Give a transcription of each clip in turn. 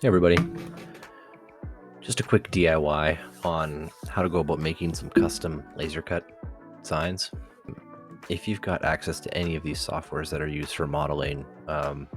Hey everybody, just a quick DIY on how to go about making some custom laser cut signs. If you've got access to any of these softwares that are used for modeling,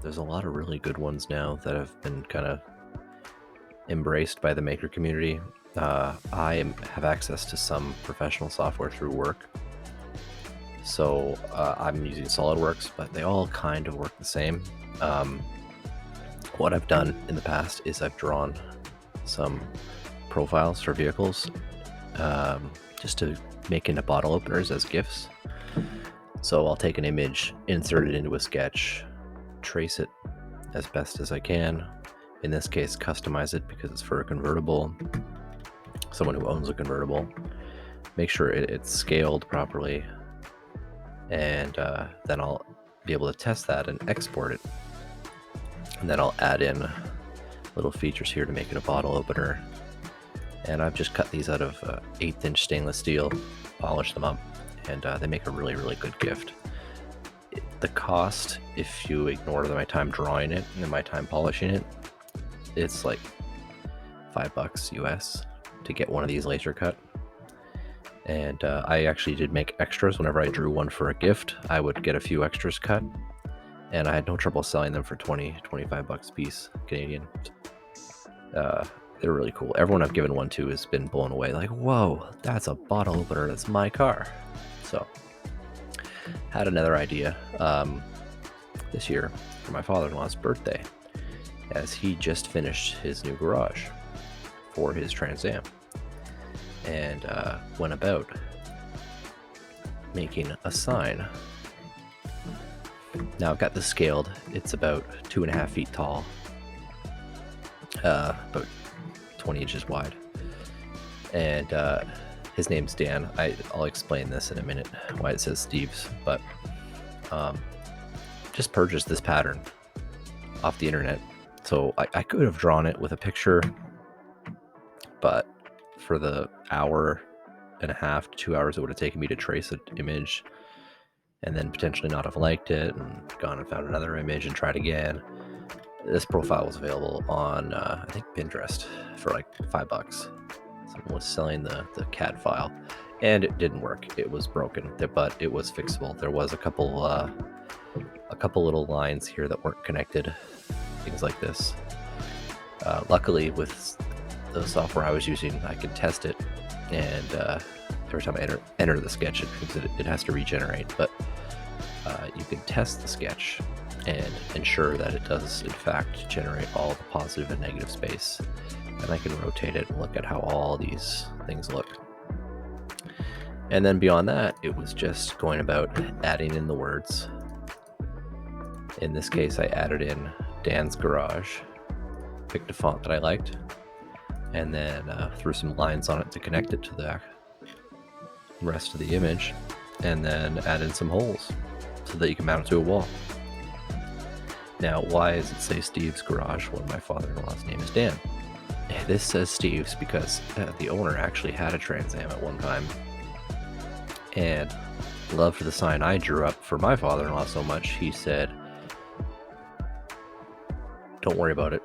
there's a lot of really good ones now that have been kind of embraced by the maker community. Have access to some professional software through work. So I'm using SolidWorks, but they all kind of work the same. What I've done in the past is I've drawn some profiles for vehicles just to make into bottle openers as GIFs. So I'll take an image, insert it into a sketch, trace it as best as I can. In this case, customize it because it's for a convertible, someone who owns a convertible. Make sure it's scaled properly, and then I'll be able to test that and export it. And then I'll add in little features here to make it a bottle opener. And I've just cut these out of 1/8" stainless steel, polished them up, and they make a really, really good gift. The cost, if you ignore my time drawing it and my time polishing it, it's like $5 US to get one of these laser cut. And I actually did make extras. Whenever I drew one for a gift, I would get a few extras cut, and I had no trouble selling them for $20-25 a piece Canadian. They're really cool. Everyone I've given one to has been blown away. Like, whoa, that's a bottle opener. That's my car. So, had another idea this year for my father-in-law's birthday, as he just finished his new garage for his Trans Am, and went about making a sign. Now I've got this scaled. It's about 2.5 feet tall, about 20 inches wide, and his name's Dan. I'll explain this in a minute why it says Steve's, but just purchased this pattern off the internet. So I could have drawn it with a picture, but for the 1.5 to 2 hours it would have taken me to trace an image, and then potentially not have liked it and gone and found another image and tried again. This profile was available on, I think, Pinterest for like $5. Someone was selling the CAD file, and it didn't work. It was broken, but it was fixable. There was a couple little lines here that weren't connected, things like this. Luckily, with the software I was using, I could test it, and every time I enter the sketch, it has to regenerate. But you can test the sketch and ensure that it does in fact generate all the positive and negative space, and I can rotate it and look at how all these things look. And then beyond that, it was just going about adding in the words. In this case, I added in Dan's Garage, picked a font that I liked, and then threw some lines on it to connect it to the rest of the image, and then add in some holes so that you can mount it to a wall. Now, why does it say Steve's Garage when my father-in-law's name is Dan? This says Steve's because the owner actually had a Trans Am at one time, and loved the sign I drew up for my father-in-law so much, he said, "Don't worry about it,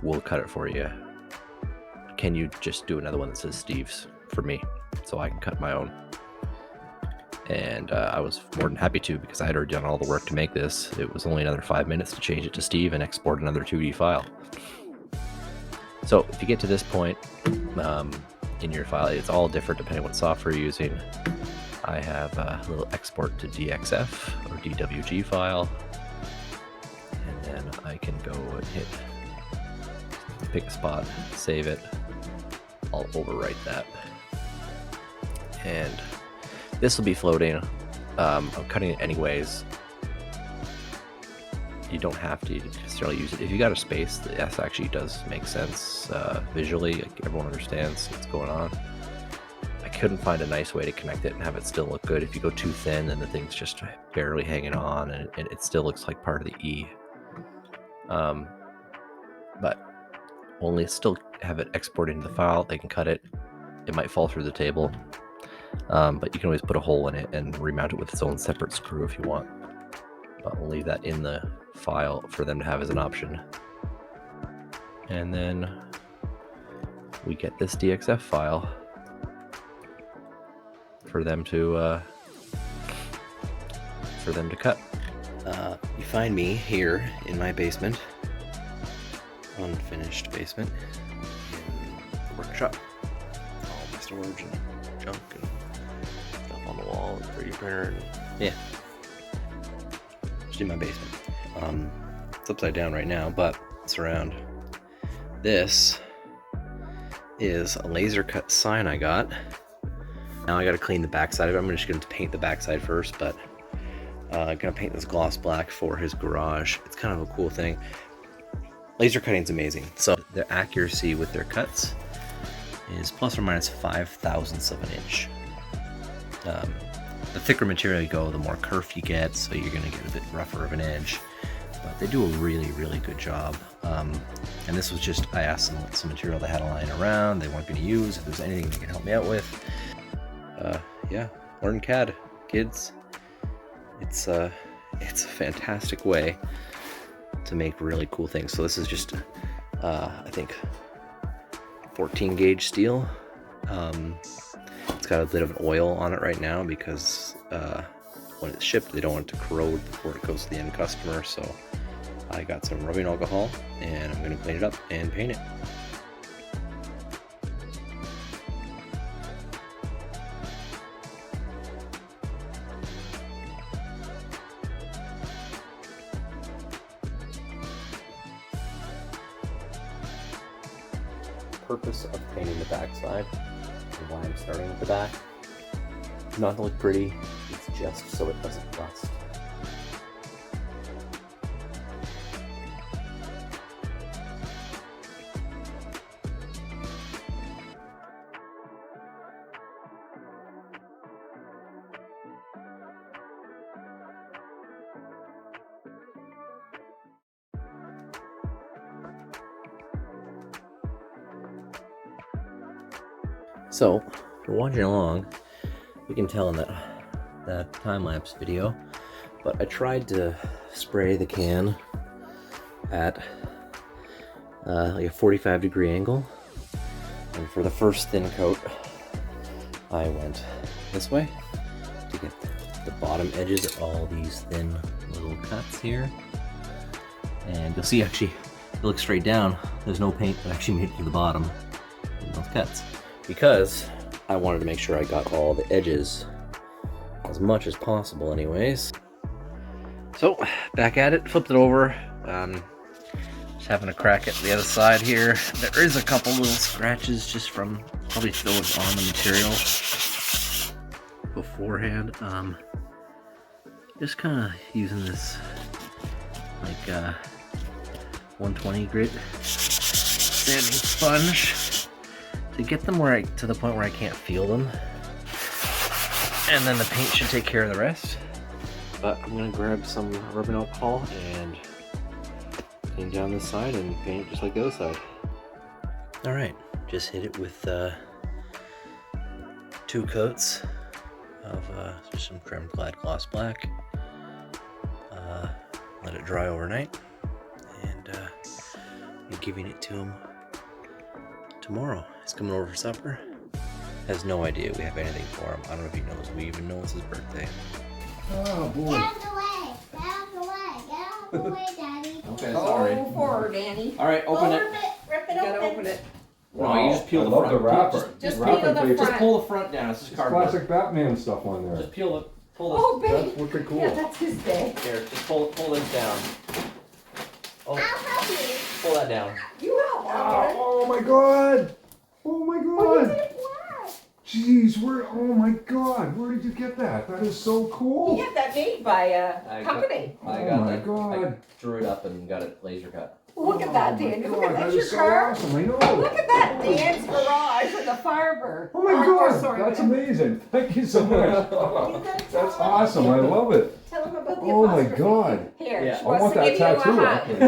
we'll cut it for you. Can you just do another one that says Steve's for me so I can cut my own?" And I was more than happy to, because I had already done all the work to make this. It was only another 5 minutes to change it to Steve and export another 2D file. So if you get to this point in your file, it's all different depending on what software you're using. I have a little export to DXF or DWG file, and then I can go and pick a spot, save it. I'll overwrite that, and this will be floating. I'm cutting it anyways. You don't have to necessarily use it. If you got a space, this actually does make sense visually. Like, everyone understands what's going on. I couldn't find a nice way to connect it and have it still look good. If you go too thin, then the thing's just barely hanging on, and it still looks like part of the E. But only still have it export into the file. They can cut it. It might fall through the table. But you can always put a hole in it and remount it with its own separate screw if you want. But we'll leave that in the file for them to have as an option. and then we get this DXF file for them to cut. You find me here in my basement, unfinished basement, in the workshop. All my storage and junk and stuff on the wall, 3D printer, and yeah, just in my basement. It's upside down right now, but it's around. This is a laser cut sign I got. Now I gotta clean the backside of it. I'm just gonna paint the backside first, but I'm gonna paint this gloss black for his garage. It's kind of a cool thing. Laser cutting's amazing. So the accuracy with their cuts is plus or minus 5/1000ths of an inch. The thicker material you go, the more kerf you get, so you're gonna get a bit rougher of an edge. But they do a really, really good job. And this was just, I asked them what some material they had lying around, they weren't gonna use, if there's anything they can help me out with. Yeah, learn CAD, kids. It's a fantastic way to make really cool things. So this is just, I think, 14 gauge steel. It's got a bit of an oil on it right now because when it's shipped, they don't want it to corrode before it goes to the end customer. So I got some rubbing alcohol and I'm going to clean it up and paint it. Purpose of painting the backside and why I'm starting with the back. Not to look pretty, it's just so it doesn't rust. So, if you're watching along, you can tell in that time-lapse video, but I tried to spray the can at like a 45-degree angle, and for the first thin coat, I went this way to get the bottom edges of all these thin little cuts here, and you'll see actually, if you look straight down, there's no paint that actually made it to the bottom in those cuts. Because I wanted to make sure I got all the edges as much as possible anyways. So back at it, flipped it over, just having a crack at the other side here. There is a couple little scratches just from probably those on the material beforehand. Just kind of using this like 120 grit sanding sponge to get them to the point where I can't feel them, and then the paint should take care of the rest. But I'm gonna grab some rubbing alcohol and clean down this side and paint it just like the other side. All right, just hit it with 2 coats of just some creme clad gloss black. Let it dry overnight, and be giving it to him tomorrow. He's coming over for supper. Has no idea we have anything for him. I don't know if he knows we even know it's his birthday. Oh boy. Get out of the way. Get out of the way. Get out of the way, Daddy. Okay, sorry. Oh, for her, Danny. All right, open it. Rip it You gotta open. open it. No, you just peel the I love front. the wrapper. Just Wrapping peel the paper. Just pull the front down. It's just It's cardboard. classic Batman stuff on there. Just pull the. That's Oh, baby. wicked cool. Yeah, that's his day. Here, just pull this down. I'll Oh, help you. pull that down. You help, Wow, Albert. oh my god! Oh my Oh, you god! did it well. Jeez, oh my god, where did you get that? That is so cool! You get that made by a I company. I Oh got my that. God. I drew it up and got it laser cut. Look at that, Oh my Dan. God, Look at that that's is your so car. awesome, I know! Look at that Dan's garage with the Firebird. Oh my god, that's amazing! Thank you so much! Oh, that's awesome, I love it! Tell him about the Oh my apostrophe. god! Here, Yeah, she I wants want to that give you a tattoo hug. actually.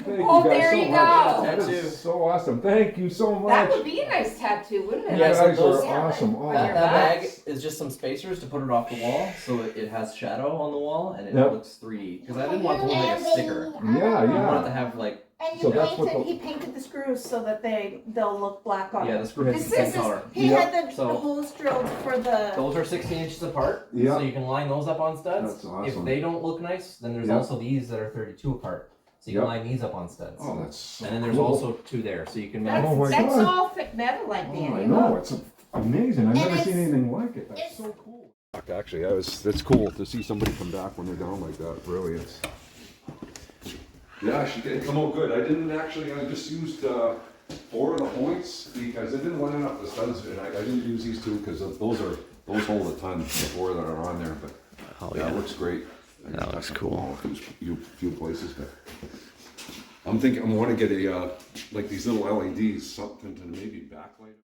Thank you Oh, guys there so you much. go. That Tattoo. is so awesome. Thank you so much. That would be a nice tattoo, wouldn't it? You Yeah, so guys those- are awesome. Oh, On That your bag back. is just some spacers to put it off the wall, so it has shadow on the wall and it Yep. looks 3D. Because I didn't want it to look like a sticker. yeah, I wanted to yeah. have like And So you that's what painted, the- he painted the screws so that they'll look black on Yeah, it. the screw heads This the same is, color. he Yeah. had the So- holes drilled for the, Those are 16 inches apart, Yeah. so you can line those up on studs. That's awesome. If they don't look nice, then there's Yeah. also these that are 32 apart, so you Yeah. can line these up on studs. Oh, that's so And then there's cool. also two there, so you can that's, Oh my that's God. all thick metal like Oh, that, I you know, know? it's amazing. I've And never seen it's- anything like it. That's it's- so cool. Actually, that's cool to see somebody come back when they're down like that. Really, it's. Yeah, she did come out good. I didn't actually. I just used 4 of the points because it didn't line up the studs, and I didn't use these 2 because those hold a ton. The 4 that are on there, but Oh yeah, yeah. it looks great. That looks cool. A few places, but I'm thinking I want to get a like these little LEDs, something to maybe backlight.